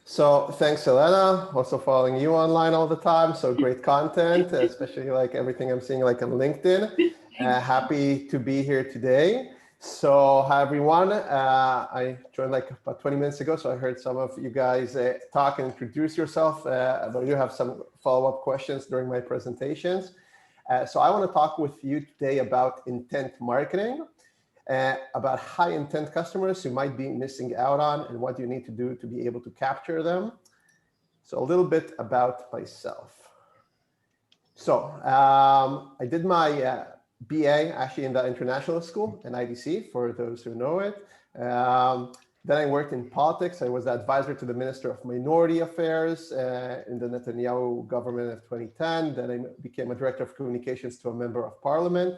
So thanks, Elena. Also following you online all the time. So great content, especially like everything I'm seeing like on LinkedIn. Happy to be here today. So hi everyone. I joined like about 20 minutes ago, so I heard some of you guys talk and introduce yourself. But I do have some follow-up questions during my presentations. So I want to talk with you today about intent marketing. About high intent customers you might be missing out on and what you need to do to be able to capture them. So a little bit about myself. So I did my BA actually in the international school in IDC, for those who know it. Then I worked in politics. I was the advisor to the Minister of Minority Affairs in the Netanyahu government of 2010. Then I became a director of communications to a member of parliament.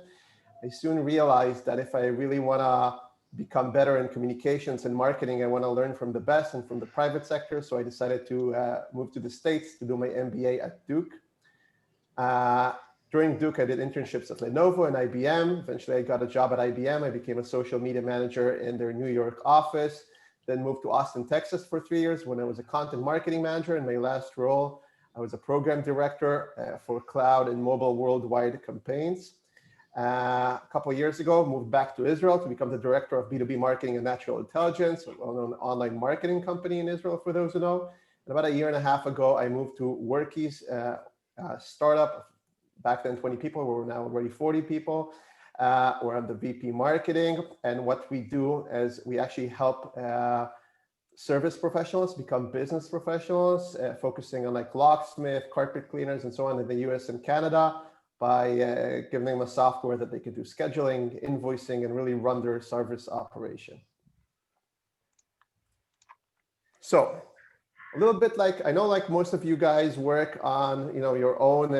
I soon realized that if I really want to become better in communications and marketing, I want to learn from the best and from the private sector. So I decided to move to the States to do my MBA at Duke. During Duke, I did internships at Lenovo and IBM. Eventually, I got a job at IBM. I became a social media manager in their New York office, then moved to Austin, Texas for 3 years when I was a content marketing manager. In my last role, I was a program director for cloud and mobile worldwide campaigns. A couple of years ago, moved back to Israel to become the director of B2B marketing and natural intelligence, a well-known online marketing company in Israel, for those who know. And about a year and a half ago, I moved to Workies, a startup, back then 20 people, we're now already 40 people. We're on the VP marketing. And what we do is we actually help service professionals become business professionals, focusing on like locksmith, carpet cleaners, and so on in the US and Canada, by giving them a software that they could do scheduling, invoicing, and really run their service operation. So a little bit like, I know like most of you guys work on, your own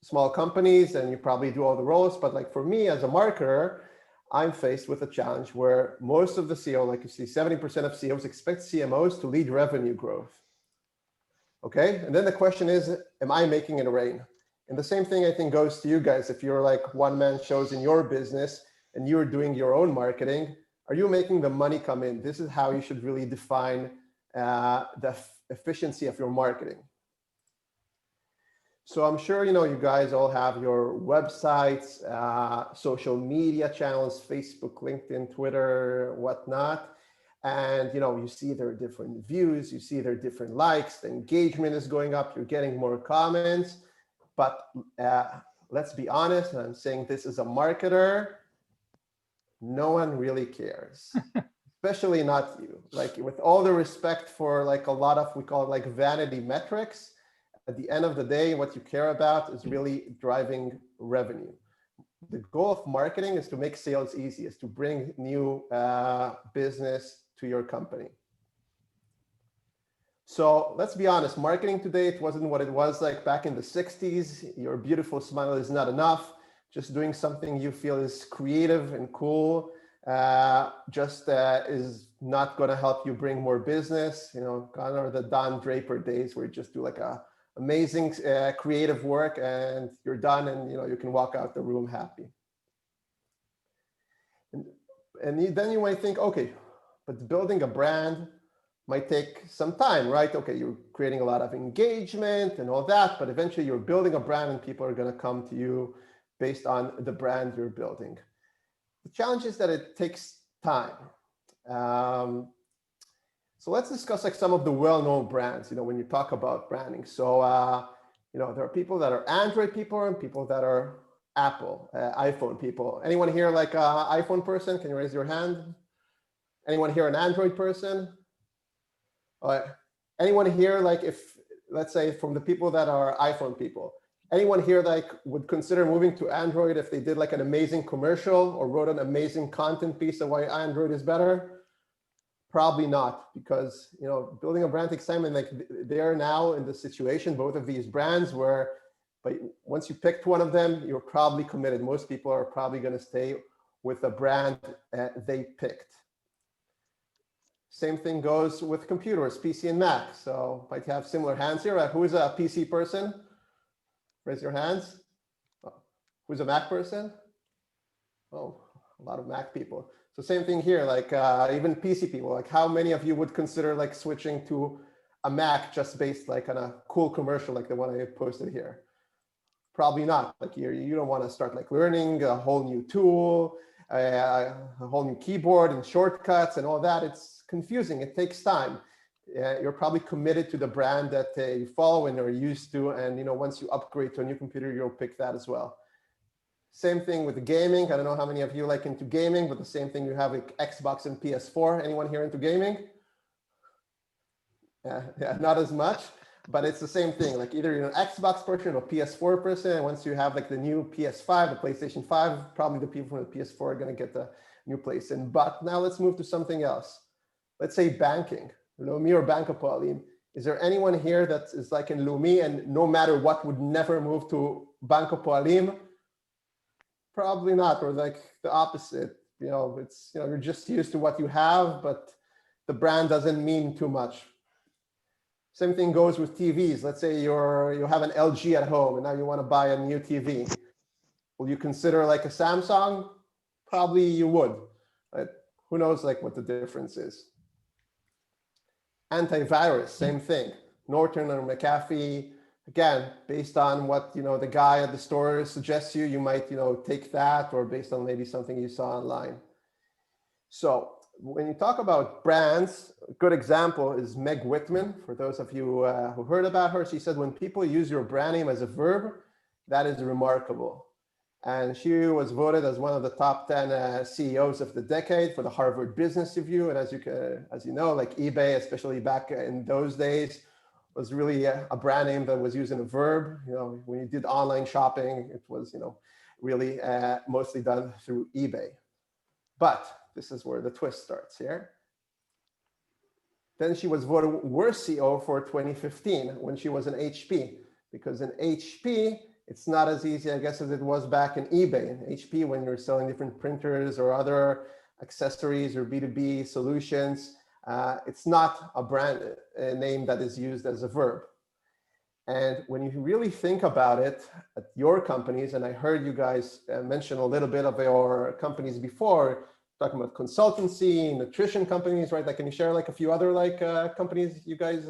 small companies and you probably do all the roles, but like for me as a marketer, I'm faced with a challenge where most of the CEO, like you see, 70% of CEOs expect CMOs to lead revenue growth. Okay, and then the question is, am I making it rain? And the same thing I think goes to you guys. If you're like one-man shows in your business and you're doing your own marketing, are you making the money come in? This is how you should really define the efficiency of your marketing. So I'm sure you guys all have your websites, social media channels, Facebook, LinkedIn, Twitter, whatnot. And you see their different views, you see their different likes, the engagement is going up, you're getting more comments. But let's be honest, and I'm saying this as a marketer, no one really cares, especially not you. Like with all the respect for like a lot of, we call it like vanity metrics, at the end of the day, what you care about is really driving revenue. The goal of marketing is to make sales easy, is to bring new business to your company. So let's be honest, marketing today, it wasn't what it was like back in the 60s. Your beautiful smile is not enough. Just doing something you feel is creative and cool is not going to help you bring more business. Kind of the Don Draper days where you just do like a amazing creative work and you're done and you can walk out the room happy. And then you might think, okay, but building a brand might take some time, right? Okay, you're creating a lot of engagement and all that, but eventually you're building a brand and people are going to come to you based on the brand you're building. The challenge is that it takes time. So let's discuss like some of the well-known brands, when you talk about branding. So, there are people that are Android people and people that are Apple, iPhone people. Anyone here like an iPhone person? Can you raise your hand? Anyone here an Android person? Anyone here, like if, let's say from the people that are iPhone people, anyone here like would consider moving to Android if they did like an amazing commercial or wrote an amazing content piece of why Android is better? Probably not, because building a brand takes time, and like they're now in the situation, both of these brands, where but once you picked one of them, you're probably committed. Most people are probably going to stay with the brand they picked. Same thing goes with computers, PC and Mac. So might have similar hands here. Who is a PC person? Raise your hands. Who's a Mac person? Oh, a lot of Mac people. So same thing here, like even PC people, like how many of you would consider like switching to a Mac just based like on a cool commercial like the one I posted here? Probably not. Like you don't want to start like learning a whole new tool, a whole new keyboard and shortcuts and all that. It's confusing. It takes time. You're probably committed to the brand that you follow and are used to. And once you upgrade to a new computer, you'll pick that as well. Same thing with the gaming. I don't know how many of you like into gaming, but the same thing you have like Xbox and PS4. Anyone here into gaming? Yeah, not as much. But it's the same thing, like either you're an Xbox person or PS4 person, and once you have like the new PS5, the PlayStation 5, probably the people from the PS4 are going to get the new PlayStation. But now let's move to something else. Let's say banking, Leumi or Bank Hapoalim. Is there anyone here that is like in Leumi and no matter what would never move to Bank Hapoalim? Probably not, or like the opposite. It's you're just used to what you have, but the brand doesn't mean too much. Same thing goes with TVs. Let's say you have an LG at home and now you want to buy a new TV. Will you consider like a Samsung? Probably you would, but who knows like what the difference is. Antivirus, same thing. Norton or McAfee, again, based on what the guy at the store suggests you might take that, or based on maybe something you saw online. So when you talk about brands, a good example is Meg Whitman. For those of you who heard about her, she said, when people use your brand name as a verb, that is remarkable. And she was voted as one of the top 10 CEOs of the decade for the Harvard Business Review. And as you know, like eBay, especially back in those days, was really a brand name that was using a verb. When you did online shopping, it was really mostly done through eBay. But this is where the twist starts here. Then she was voted worst CEO for 2015 when she was in HP, because in HP, it's not as easy, I guess, as it was back in eBay. In HP, when you're selling different printers or other accessories or B2B solutions, it's not a brand name that is used as a verb. And when you really think about it at your companies, and I heard you guys mention a little bit of your companies before, talking about consultancy, nutrition companies, right? Like, can you share like a few other like companies you guys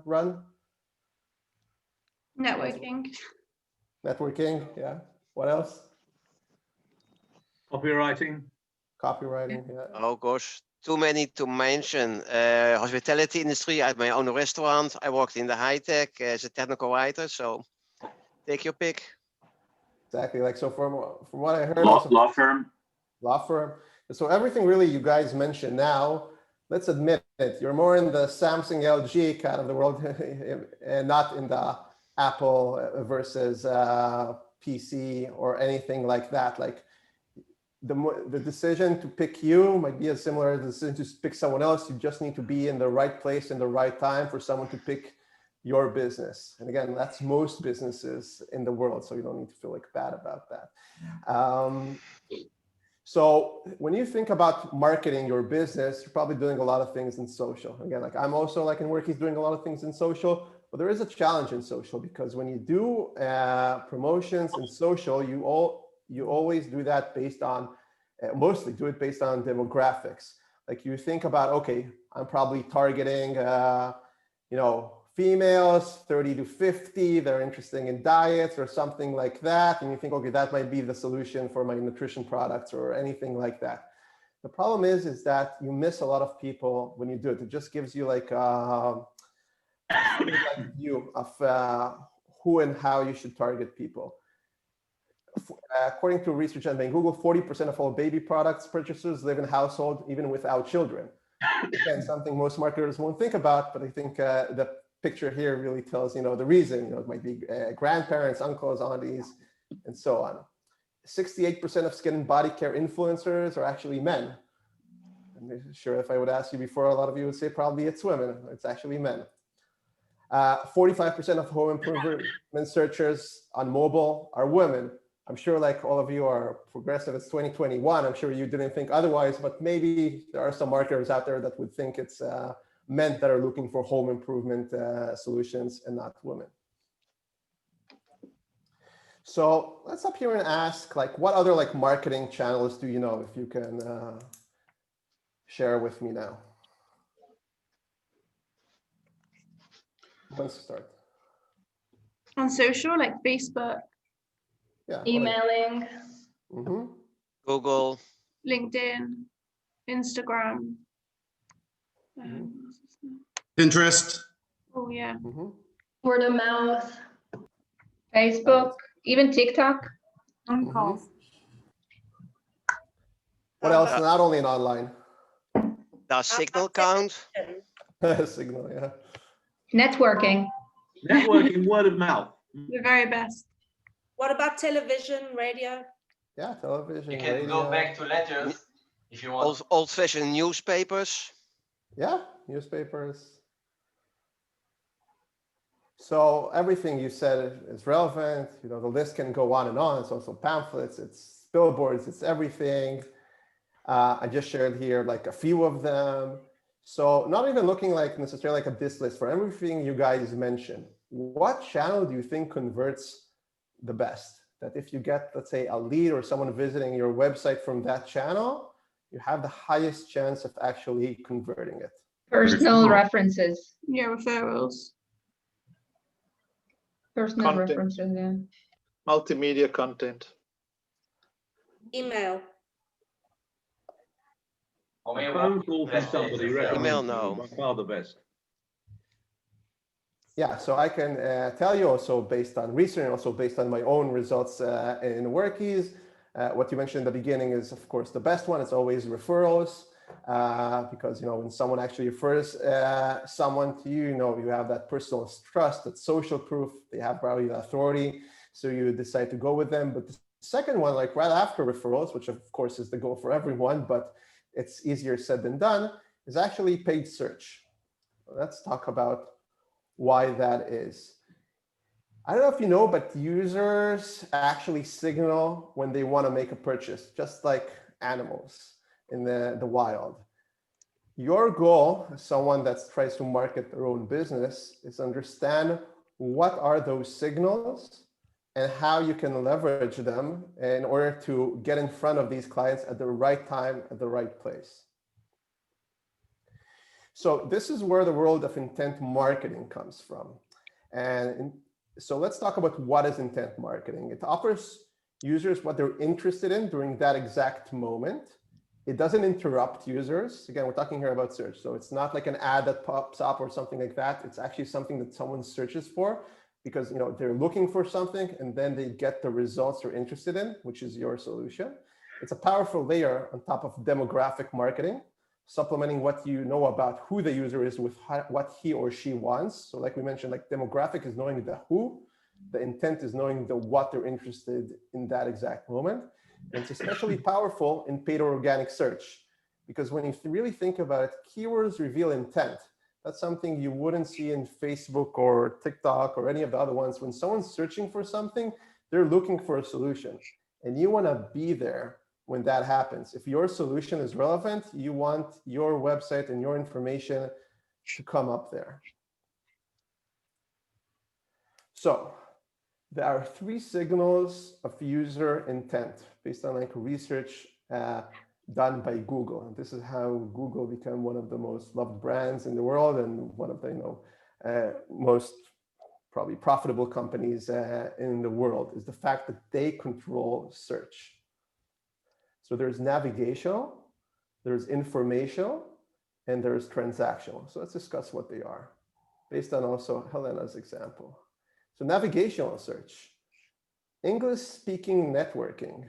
run? Networking. Networking, yeah. What else? Copywriting. Copywriting, yeah. Oh gosh, too many to mention. Hospitality industry. I had my own restaurant. I worked in the high tech as a technical writer. So take your pick. Exactly. Like, so from what I heard, Law firm. Law firm. So everything really you guys mentioned now, let's admit it, you're more in the Samsung LG kind of the world and not in the Apple versus PC or anything like that. Like the decision to pick you might be as similar as the decision to pick someone else. You just need to be in the right place in the right time for someone to pick your business. And again, that's most businesses in the world. So you don't need to feel like bad about that. So when you think about marketing your business, you're probably doing a lot of things in social. Again, like I'm also like in Workies doing a lot of things in social, but there is a challenge in social because when you do promotions in social, you always do that based on, mostly do it based on demographics. Like you think about, okay, I'm probably targeting, females 30 to 50, they're interested in diets or something like that. And you think, okay, that might be the solution for my nutrition products or anything like that. The problem is that you miss a lot of people when you do it. It just gives you like a view of who and how you should target people. According to research done by Google, 40% of all baby products purchasers live in households even without children. Again, something most marketers won't think about, but I think the picture here really tells, the reason. It might be grandparents, uncles, aunties, and so on. 68% of skin and body care influencers are actually men. I'm sure if I would ask you before, a lot of you would say probably it's women. It's actually men. 45% of home improvement searchers on mobile are women. I'm sure like all of you are progressive. It's 2021. I'm sure you didn't think otherwise, but maybe there are some marketers out there that would think it's men that are looking for home improvement solutions and not women. So let's up here and ask, like, what other like marketing channels do you know? If you can share with me now? Who wants to start? On social, like Facebook, Yeah. Emailing. Google. LinkedIn, Instagram. Pinterest. Oh yeah. Word of mouth. Facebook. Even TikTok. On calls. What else? Not only in online. Does Signal count? Signal, yeah. Networking. Networking, word of mouth. The very best. What about television, radio? Yeah, television, You can radio. go back to letters if you want. Old-fashioned newspapers. Yeah, newspapers. So everything you said is relevant. You know, the list can go on and on. It's also pamphlets, it's billboards, it's everything. I just shared here like a few of them. So not even looking like necessarily like a diss list for everything you guys mentioned. What channel do you think converts the best? That if you get, let's say, a lead or someone visiting your website from that channel, you have the highest chance of actually converting it. Personal references. Yeah, referrals. Personal Content. references, yeah. Multimedia content. Email. A phone call from somebody recommends Email, no. by far the best. Yeah, so I can tell you also based on research and also based on my own results in Workies, what you mentioned in the beginning is of course the best one. It's always referrals because, you know, when someone actually refers someone to you, you know, you have that personal trust, that social proof, they have probably the authority. So you decide to go with them. But the second one, like right after referrals, which of course is the goal for everyone, but it's easier said than done, is actually paid search. Let's talk about why that is. I don't know if you know, but users actually signal when they want to make a purchase, just like animals in the wild. Your goal, as someone that tries to market their own business, is understand what are those signals and how you can leverage them in order to get in front of these clients at the right time, at the right place. So this is where the world of intent marketing comes from. And so let's talk about what is intent marketing. It offers users what they're interested in during that exact moment. It doesn't interrupt users. Again, we're talking here about search. So it's not like an ad that pops up or something like that. It's actually something that someone searches for because, you know, they're looking for something and then they get the results they're interested in, which is your solution. It's a powerful layer on top of demographic marketing, supplementing what you know about who the user is with what he or she wants. So like we mentioned, like demographic is knowing the who, the intent is knowing the what they're interested in that exact moment. And it's especially powerful in paid or organic search, because when you really think about it, keywords reveal intent. That's something you wouldn't see in Facebook or TikTok or any of the other ones. When someone's searching for something, they're looking for a solution. And you want to be there when that happens. If your solution is relevant, you want your website and your information to come up there. So there are 3 signals of user intent based on like research done by Google. And this is how Google became one of the most loved brands in the world and one of the, you know, most probably profitable companies in the world, is the fact that they control search. So there's navigational, there's informational, and there's transactional. So let's discuss what they are based on also Helena's example. So navigational search, English-speaking networking.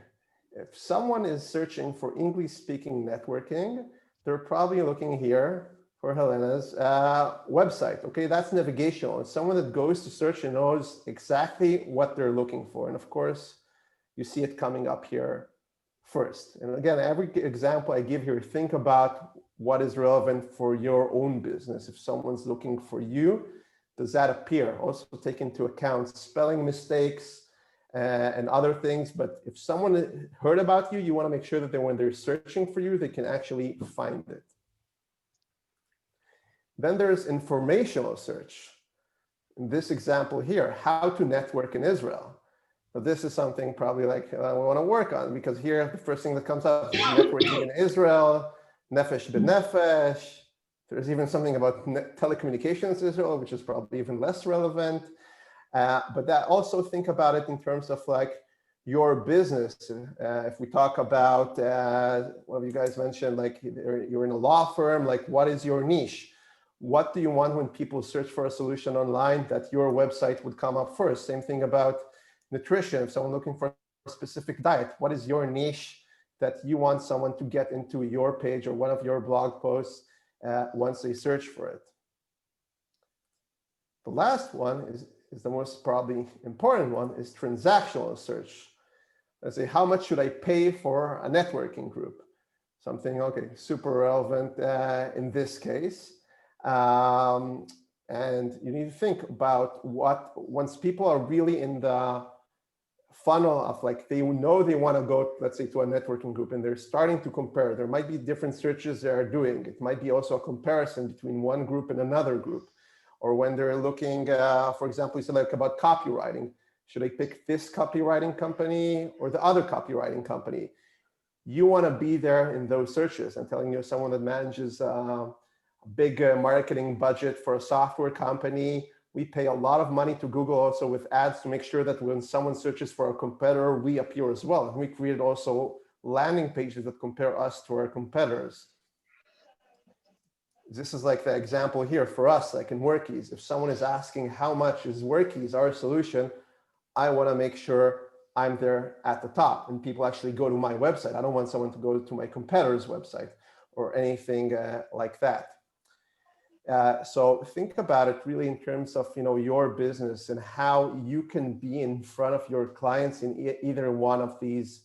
If someone is searching for English-speaking networking, they're probably looking here for Helena's website. Okay, that's navigational. It's someone that goes to search and knows exactly what they're looking for. And of course, you see it coming up here first. And again, every example I give here, think about what is relevant for your own business. If someone's looking for you, does that appear? Also take into account spelling mistakes and other things. But if someone heard about you, you want to make sure that when they're searching for you, they can actually find it. Then there's informational search. In this example here, how to network in Israel. So this is something probably like we want to work on, because here the first thing that comes up is networking in Israel. nefesh b'nefesh. There's even something about telecommunications Israel, which is probably even less relevant. But that also think about it in terms of like your business. If we talk about what you guys mentioned, like you're in a law firm, like what is your niche? What do you want when people search for a solution online that your website would come up first? Same thing about nutrition. If someone looking for a specific diet, what is your niche that you want someone to get into your page or one of your blog posts once they search for it? The last one is the most probably important one, is transactional search. Let's say, how much should I pay for a networking group? Something, okay, super relevant in this case. And you need to think about what, once people are really in the funnel of like, they know they want to go, let's say, to a networking group, and they're starting to compare. There might be different searches they are doing. It might be also a comparison between one group and another group. Or when they're looking, for example, you said like about copywriting. Should I pick this copywriting company or the other copywriting company? You want to be there in those searches. I'm telling you, someone that manages a big marketing budget for a software company, we pay a lot of money to Google also with ads to make sure that when someone searches for a competitor, we appear as well. And we created also landing pages that compare us to our competitors. This is like the example here for us, like in Workies. If someone is asking how much is Workies, our solution, I want to make sure I'm there at the top and people actually go to my website. I don't want someone to go to my competitor's website or anything like that. So think about it really in terms of your business and how you can be in front of your clients in either one of these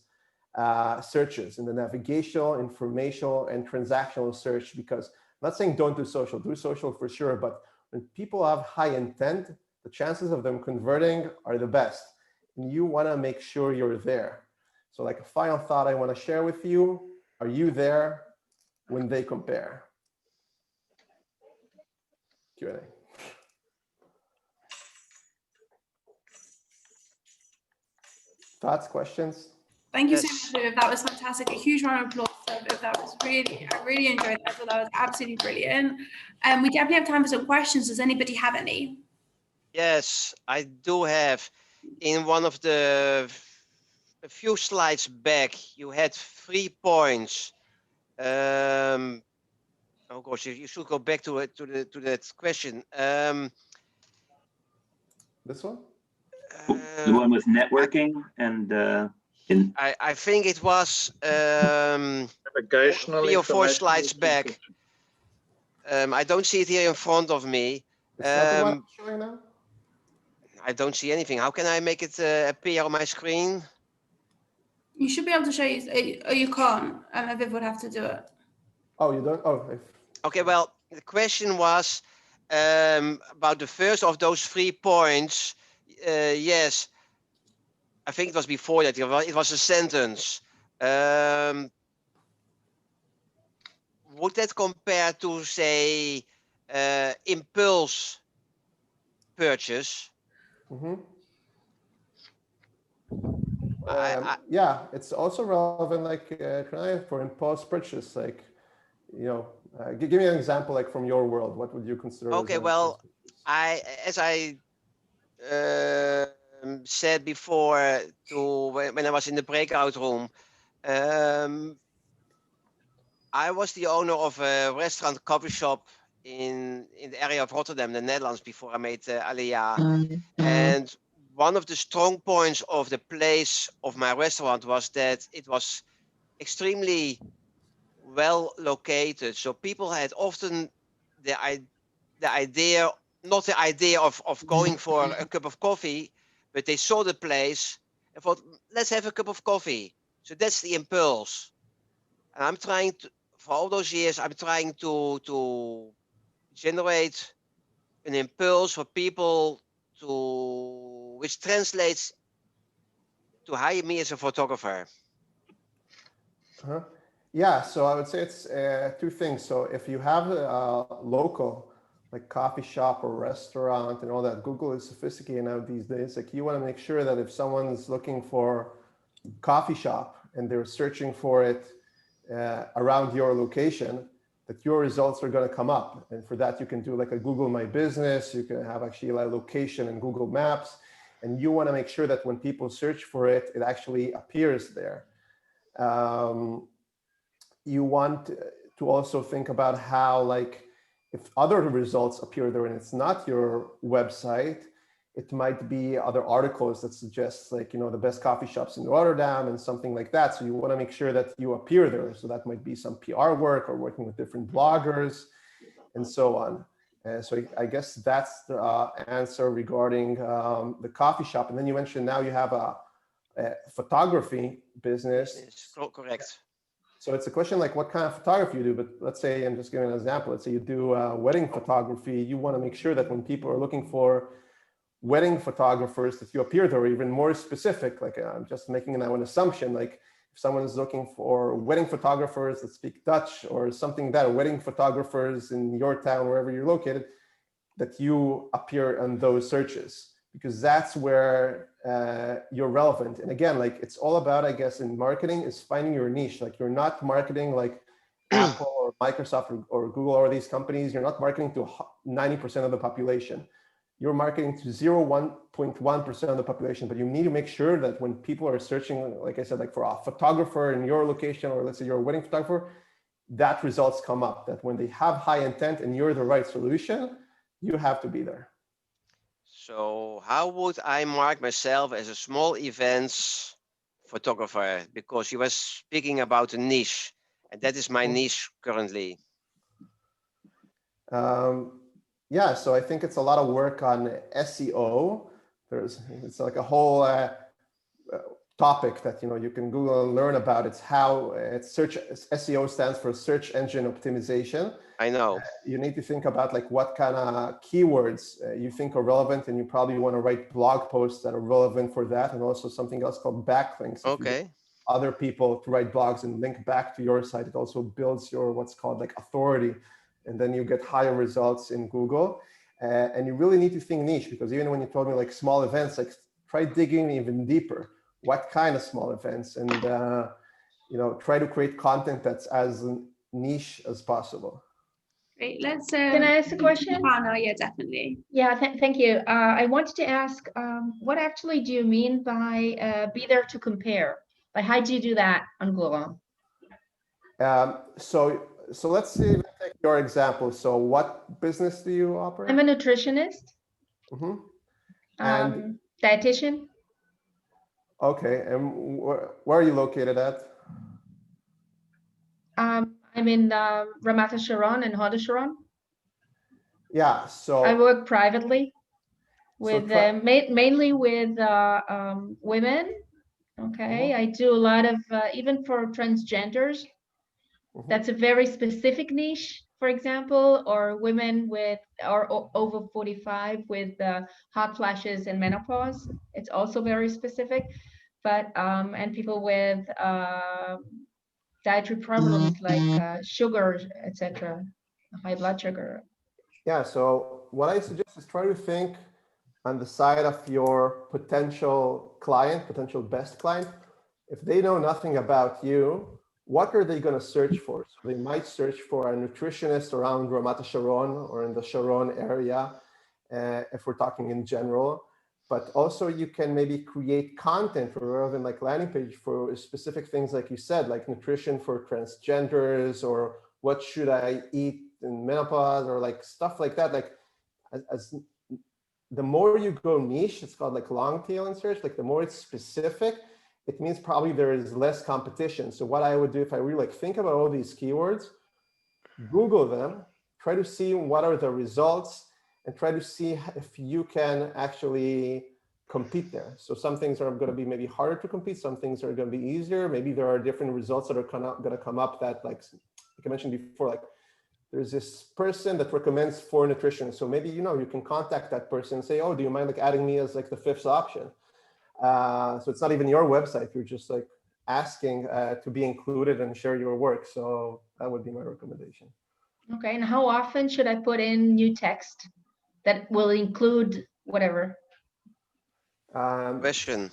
searches, in the navigational, informational, and transactional search. Because I'm not saying don't do social for sure, but when people have high intent, the chances of them converting are the best. And you want to make sure you're there. So like a final thought I want to share with you, are you there when they compare? Q&A. Thoughts, questions? Thank you so much, Aviv. That was fantastic. A huge round of applause for Aviv. That was I really enjoyed that. I thought that was absolutely brilliant. We definitely have time for some questions. Does anybody have any? Yes, I do have. In one of a few slides back, you had 3 points. Oh gosh, you should go back to that question. This one? The one with networking and I think it was navigational 3 or 4 information slides back. I don't see it here in front of me. It's not the one I'm showing now? I don't see anything. How can I make it appear on my screen? You should be able to show you. Oh, you can't. Aviv would have to do it. Oh, you don't? Oh. Okay, well, the question was about the first of those 3 points. Yes, I think it was before that. It was a sentence. Would that compare to, say, impulse purchase? Mm-hmm. Yeah, it's also relevant, like for impulse purchase. Like, give me an example, like from your world. What would you consider? Okay, well, as I said before, when I was in the breakout room, I was the owner of a restaurant, coffee shop in the area of Rotterdam, the Netherlands, before I made Aliyah. And one of the strong points of the place of my restaurant was that it was extremely well located. So people had often the idea, not the idea of going for a cup of coffee, but they saw the place and thought, let's have a cup of coffee. So that's the impulse. And I'm trying to, for all those years, I'm trying to generate an impulse for people which translates to hire me as a photographer. Uh-huh. Yeah, so I would say it's 2 things. So if you have a local, like coffee shop or restaurant and all that, Google is sophisticated now these days. Like you want to make sure that if someone's looking for coffee shop and they're searching for it around your location, that your results are going to come up. And for that, you can do like a Google My Business. You can have actually a location in Google Maps. And you want to make sure that when people search for it, it actually appears there. You want to also think about how, like, if other results appear there and it's not your website, it might be other articles that suggest, like, the best coffee shops in Rotterdam and something like that. So you want to make sure that you appear there. So that might be some PR work or working with different bloggers and so on. So I guess that's the answer regarding the coffee shop. And then you mentioned now you have a photography business. Correct. So it's a question like what kind of photography you do, but let's say, I'm just giving an example. Let's say you do wedding photography. You want to make sure that when people are looking for wedding photographers, that you appear there, even more specific. Like I'm just making now an assumption, like if someone is looking for wedding photographers that speak Dutch or something like that, wedding photographers in your town, wherever you're located, that you appear on those searches, because that's where you're relevant. And again, like it's all about, I guess, in marketing is finding your niche. Like you're not marketing like Apple or Microsoft or Google or these companies. You're not marketing to 90% of the population. You're marketing to 1.1% of the population, but you need to make sure that when people are searching, like I said, like for a photographer in your location, or let's say you're a wedding photographer, that results come up, that when they have high intent and you're the right solution, you have to be there. So how would I mark myself as a small events photographer? Because you were speaking about a niche, and that is my niche currently. Yeah, so I think it's a lot of work on SEO. It's like a whole topic that you can Google and learn about. It's how SEO stands for search engine optimization. I know. You need to think about like what kind of keywords you think are relevant, and you probably want to write blog posts that are relevant for that, and also something else called backlinks. Okay. Other people to write blogs and link back to your site. It also builds your what's called like authority, and then you get higher results in Google. And you really need to think niche, because even when you told me like small events, like try digging even deeper. What kind of small events? And try to create content that's as niche as possible. Great. Let's. Can I ask a question? No, yeah, definitely. Yeah, thank you. I wanted to ask, what actually do you mean by be there to compare? Like, how do you do that on Google? So let's see, let's take your example. So what business do you operate? I'm a nutritionist, And dietitian. Okay, and where are you located at? I'm in Ramat Sharon and Hod Sharon. Yeah, so I work privately with mainly with women. Okay, I do a lot of even for transgenders. That's a very specific niche, for example, or women with or over 45 with hot flashes and menopause. It's also very specific, but and people with dietary problems like sugar, etc., high blood sugar. Yeah, so what I suggest is try to think on the side of your potential client, potential best client. If they know nothing about you, what are they going to search for? So they might search for a nutritionist around Ramat Sharon or in the Sharon area, if we're talking in general. But also you can maybe create content for relevant like landing page for specific things, like you said, like nutrition for transgenders, or what should I eat in menopause, or like stuff like that. Like as the more you go niche, it's called like long tail in search, like the more it's specific, it means probably there is less competition. So what I would do if I really like think about all these keywords, Google them, try to see what are the results, and try to see if you can actually compete there. So some things are going to be maybe harder to compete, some things are going to be easier. Maybe there are different results that are going to come up that, like I mentioned before, like there's this person that recommends for nutrition. So maybe, you can contact that person and say, oh, do you mind like adding me as like the 5th option? So it's not even your website. You're just like asking to be included and share your work. So that would be my recommendation. Okay, and how often should I put in new text that will include whatever? Question.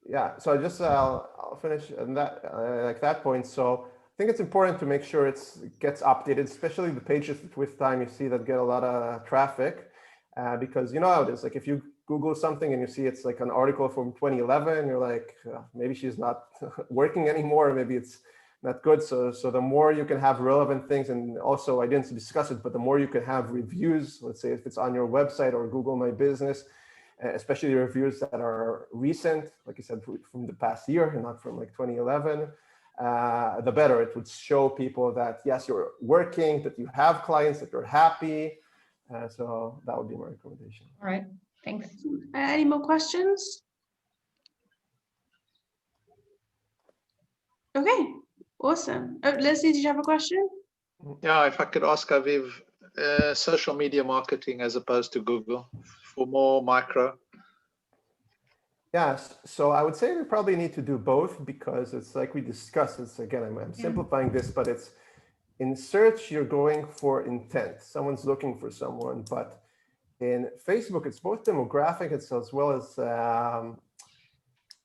Yeah, so I'll finish on that, like that point. So think it's important to make sure it gets updated, especially the pages with time you see that get a lot of traffic, because you know how it is. Like if you Google something and you see it's like an article from 2011, you're like, maybe she's not working anymore, maybe it's not good. So the more you can have relevant things, and also I didn't discuss it, but the more you can have reviews, let's say if it's on your website or Google My Business, especially reviews that are recent, like you said, from the past year and not from like 2011, the better. It would show people that yes, you're working, that you have clients, that you're happy. So that would be my recommendation. All right, thanks. Any more questions? Okay, awesome. Oh, Leslie, did you have a question? Yeah, if I could ask Aviv, social media marketing as opposed to Google for more micro. Yes, so I would say we probably need to do both, because it's like we discussed, it's again, I'm simplifying this, but it's in search, you're going for intent. Someone's looking for someone, but in Facebook, it's both demographic as well as,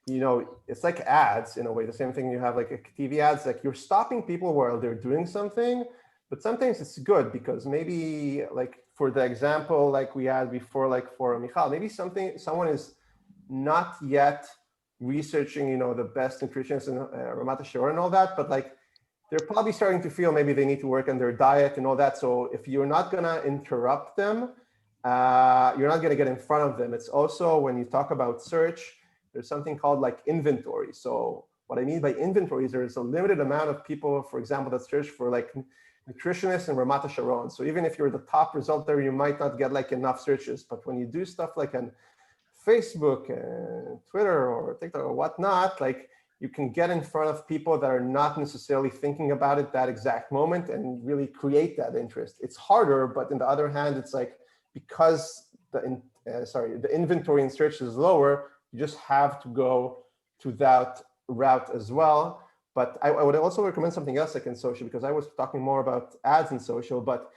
you know, it's like ads in a way, the same thing you have like TV ads, like you're stopping people while they're doing something, but sometimes it's good because maybe like for the example, like we had before, like for Michal, maybe someone is not yet researching, you know, the best nutritionists in Ramat HaSharon and all that, but like they're probably starting to feel maybe they need to work on their diet and all that. So if you're not gonna interrupt them, you're not gonna get in front of them. It's also when you talk about search, there's something called like inventory. So what I mean by inventory is there's a limited amount of people, for example, that search for like nutritionists in Ramat HaSharon. So even if you're the top result there, you might not get like enough searches. But when you do stuff like an Facebook and Twitter or TikTok or whatnot, like you can get in front of people that are not necessarily thinking about it that exact moment and really create that interest. It's harder, but on the other hand, it's like because the inventory in search is lower, you just have to go to that route as well. But I would also recommend something else like in social, because I was talking more about ads in social, but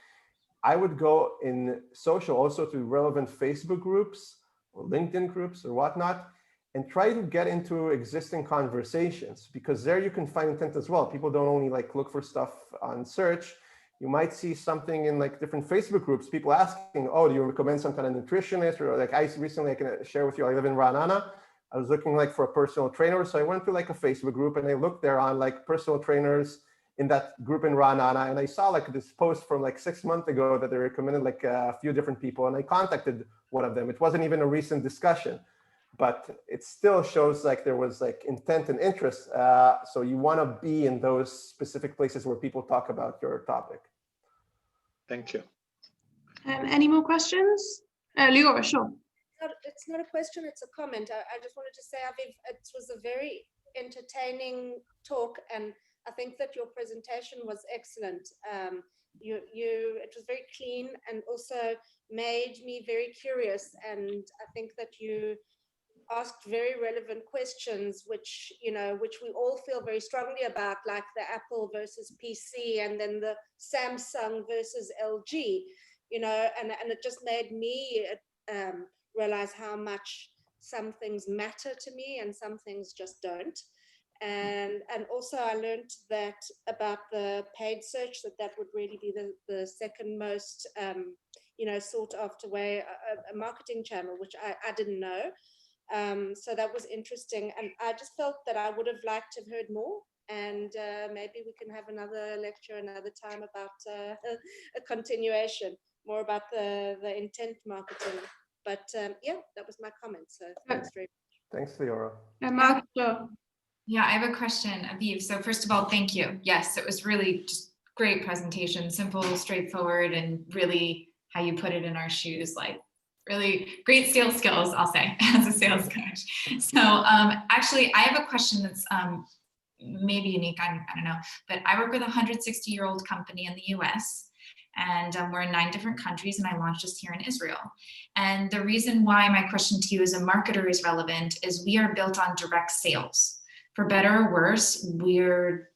I would go in social also to relevant Facebook groups or LinkedIn groups or whatnot, and try to get into existing conversations, because there you can find intent as well. People don't only like look for stuff on search. You might see something in like different Facebook groups, people asking, oh, do you recommend some kind of nutritionist? Or like I can share with you, I live in Ra'anana. I was looking like for a personal trainer. So I went to like a Facebook group and I looked there on like personal trainers in that group in Ra'anana. And I saw like this post from like 6 months ago that they recommended like a few different people. And I contacted one of them. It wasn't even a recent discussion, but it still shows like there was like intent and interest. So you want to be in those specific places where people talk about your topic. Thank you. Any more questions? Lior, sure. It's not a question, it's a comment. I just wanted to say, Aviv, it was a very entertaining talk, and I think that your presentation was excellent. It was very clean and also made me very curious, and I think that you asked very relevant questions, which we all feel very strongly about, like the Apple versus PC, and then the Samsung versus LG, and it just made me realize how much some things matter to me and some things just don't. And also I learned that about the paid search, that would really be the second most sought after way, a marketing channel, which I didn't know. So that was interesting, and I just felt that I would have liked to have heard more, and maybe we can have another lecture another time about a continuation, more about the intent marketing. But yeah, that was my comment. So thanks very much. Thanks, Leora. Mark, sure. Yeah, I have a question, Aviv. So first of all, thank you. Yes, it was really just great presentation, simple, straightforward, and really how you put it in our shoes, like really great sales skills, I'll say, as a sales coach. So actually, I have a question that's maybe unique, I don't know, but I work with a 160-year-old company in the US, and we're in 9 different countries, and I launched just here in Israel. And the reason why my question to you as a marketer is relevant is we are built on direct sales. For better or worse, we're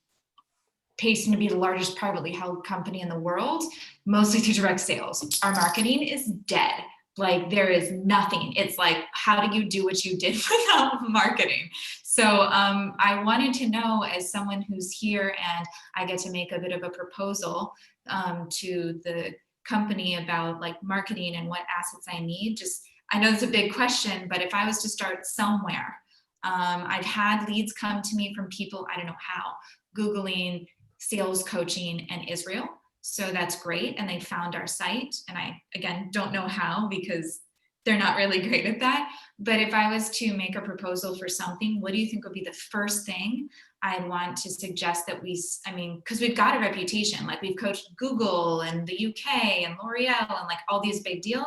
pacing to be the largest privately held company in the world, mostly through direct sales. Our marketing is dead. Like there is nothing. It's like, how do you do what you did without marketing? So I wanted to know, as someone who's here and I get to make a bit of a proposal to the company about like marketing and what assets I need. Just, I know it's a big question, but if I was to start somewhere, I've had leads come to me from people, I don't know how, Googling sales coaching in Israel. So that's great. And they found our site. And I, again, don't know how, because they're not really great at that. But if I was to make a proposal for something, what do you think would be the first thing I'd want to suggest that we, I mean, because we've got a reputation, like we've coached Google and the UK and L'Oreal and like all these big deal.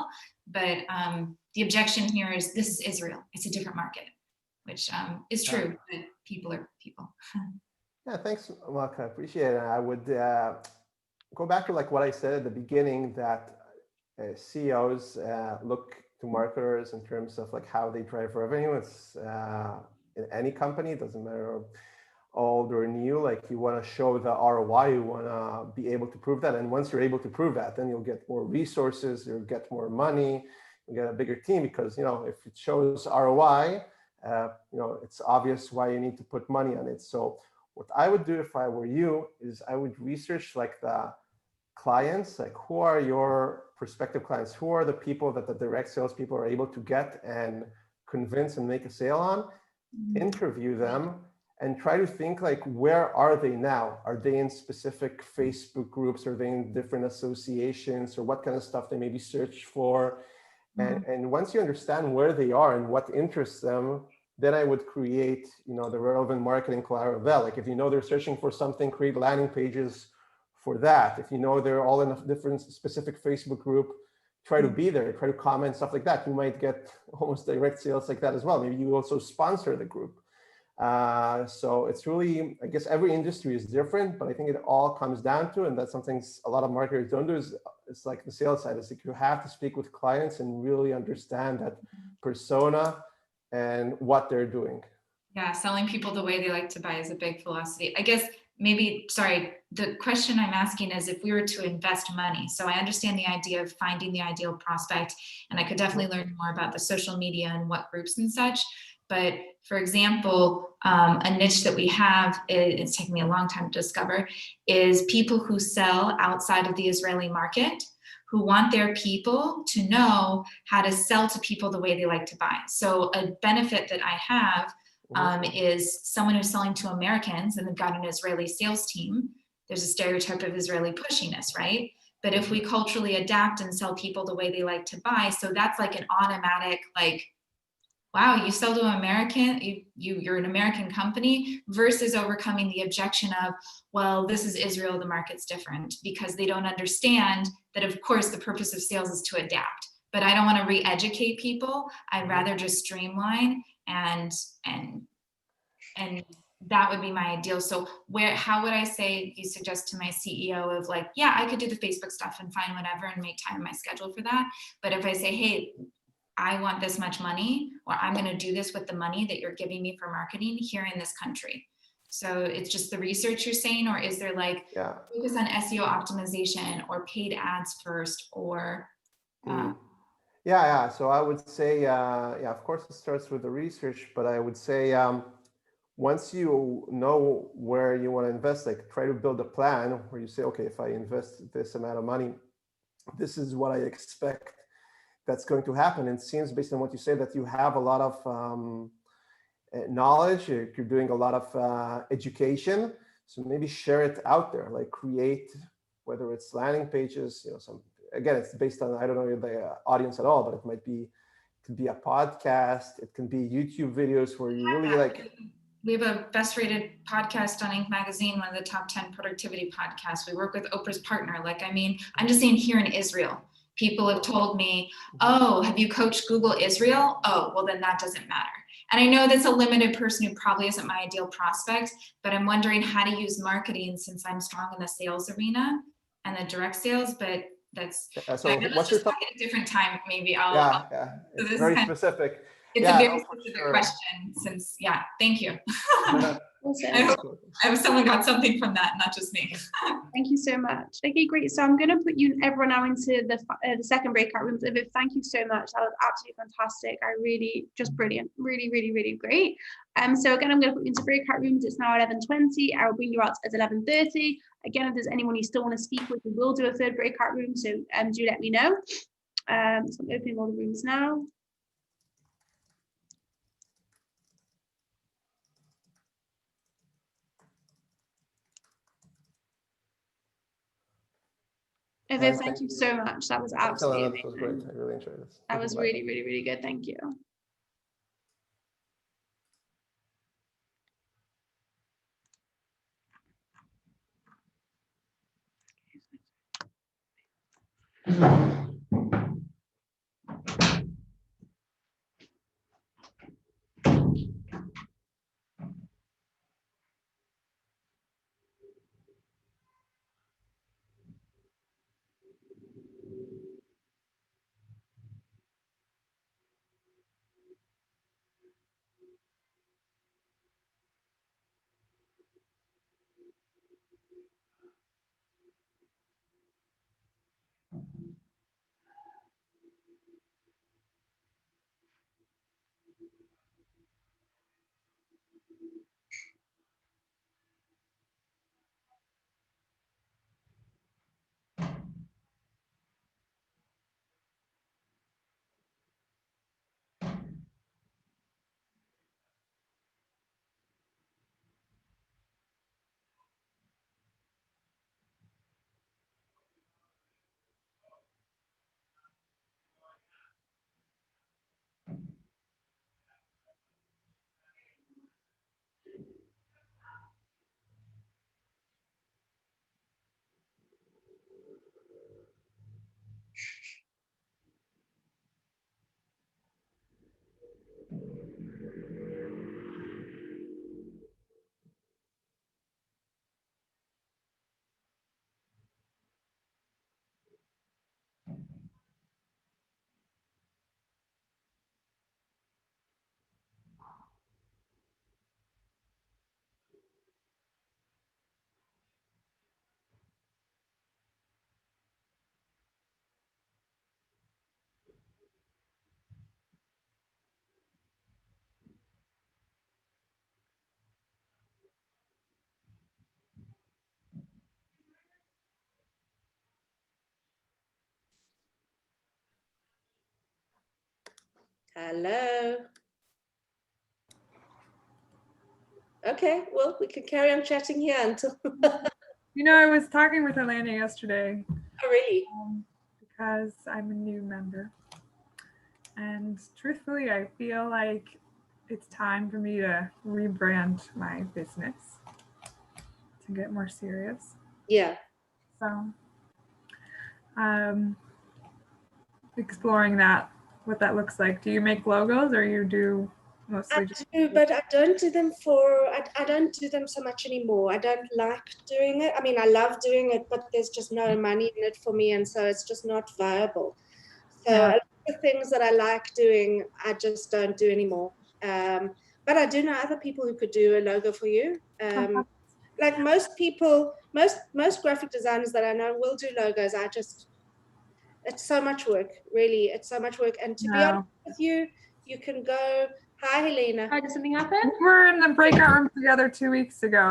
But the objection here is this is Israel. It's a different market, which is true, but people are people. Yeah, thanks, Mark. I appreciate it. I would go back to like what I said at the beginning, that CEOs look to marketers in terms of like how they drive revenue. It's in any company, it doesn't matter old or new, like you want to show the ROI, you want to be able to prove that. And once you're able to prove that, then you'll get more resources, you'll get more money, you get a bigger team, because, you know, if it shows ROI, you know, it's obvious why you need to put money on it. So what I would do if I were you is I would research like the clients, like who are your prospective clients, who are the people that the direct salespeople are able to get and convince and make a sale on, interview them, and try to think like, where are they now? Are they in specific Facebook groups? Are they in different associations? Or what kind of stuff they maybe search for? And once you understand where they are and what interests them, then I would create, you know, the relevant marketing collateral. Like if you know they're searching for something, create landing pages for that. If you know they're all in a different specific Facebook group, try to be there, try to comment, stuff like that. You might get almost direct sales like that as well. Maybe you also sponsor the group. So it's really, I guess every industry is different, but I think it all comes down to, and that's something a lot of marketers don't do, is it's like the sales side. It's like you have to speak with clients and really understand that persona and what they're doing. Yeah, selling people the way they like to buy is a big philosophy. I guess maybe, sorry, the question I'm asking is if we were to invest money. So I understand the idea of finding the ideal prospect, and I could definitely learn more about the social media and what groups and such. But for example, a niche that we have, it's taken me a long time to discover, is people who sell outside of the Israeli market, who want their people to know how to sell to people the way they like to buy. So a benefit that I have is someone who's selling to Americans and they've got an Israeli sales team. There's a stereotype of Israeli pushiness, right? But if we culturally adapt and sell people the way they like to buy, so that's like an automatic, like, wow, you sell to American, you're an American company, versus overcoming the objection of, well, this is Israel, the market's different, because they don't understand that, of course, the purpose of sales is to adapt. But I don't want to re-educate people. I'd rather just streamline, and that would be my ideal. So how would I say, you suggest to my CEO of like, yeah, I could do the Facebook stuff and find whatever and make time in my schedule for that. But if I say, hey, I want this much money, or I'm going to do this with the money that you're giving me for marketing here in this country. So it's just the research you're saying, or is there like focus on SEO optimization or paid ads first, or? Yeah. So I would say, of course it starts with the research, but I would say once you know where you want to invest, like try to build a plan where you say, okay, if I invest this amount of money, this is what I expect that's going to happen. And it seems based on what you say that you have a lot of knowledge, you're doing a lot of education. So maybe share it out there, like create, whether it's landing pages, you know, again, it's based on, I don't know the audience at all, but it could be a podcast, it can be YouTube videos where you really like. We have a best rated podcast on Inc. Magazine, one of the top 10 productivity podcasts. We work with Oprah's partner. Like, I mean, I'm just saying here in Israel, people have told me, oh, have you coached Google Israel? Oh, well, then that doesn't matter. And I know that's a limited person who probably isn't my ideal prospect, but I'm wondering how to use marketing since I'm strong in the sales arena and the direct sales, but that's, so what's your talk at a different time, maybe I'll. Yeah, it's very specific. It's a very specific question since, thank you. Awesome. I hope someone got something from that, not just me. Thank you so much. Okay, great. So I'm going to put you everyone now into the second breakout rooms. Aviv, thank you so much. That was absolutely fantastic. I really, just brilliant. Really, really, really great. So again, I'm going to put you into breakout rooms. It's now 11:20. I will bring you out at 11:30. Again, if there's anyone you still want to speak with, we will do a third breakout room. So do let me know. So I'm opening all the rooms now. Aviv, thank you so much. That was absolutely amazing. That was great. I really enjoyed this. That was really, really, really good. Thank you. Hello. Okay, well, we can carry on chatting here until. You know, I was talking with Elena yesterday. Oh, really? Because I'm a new member. And truthfully, I feel like it's time for me to rebrand my business to get more serious. Yeah. So, exploring that, what that looks like. Do you make logos, or you do mostly? I do, but I don't do them I don't do them so much anymore. I don't like doing it. I mean, I love doing it, but there's just no money in it for me, and so it's just not viable. So a lot of the things that I like doing, I just don't do anymore. But I do know other people who could do a logo for you. Like most people, most graphic designers that I know will do logos. It's so much work, really. It's so much work. And to be honest with you, you can go, hi, Helena. Hi, did something happen? We were in the breakout room together 2 weeks ago.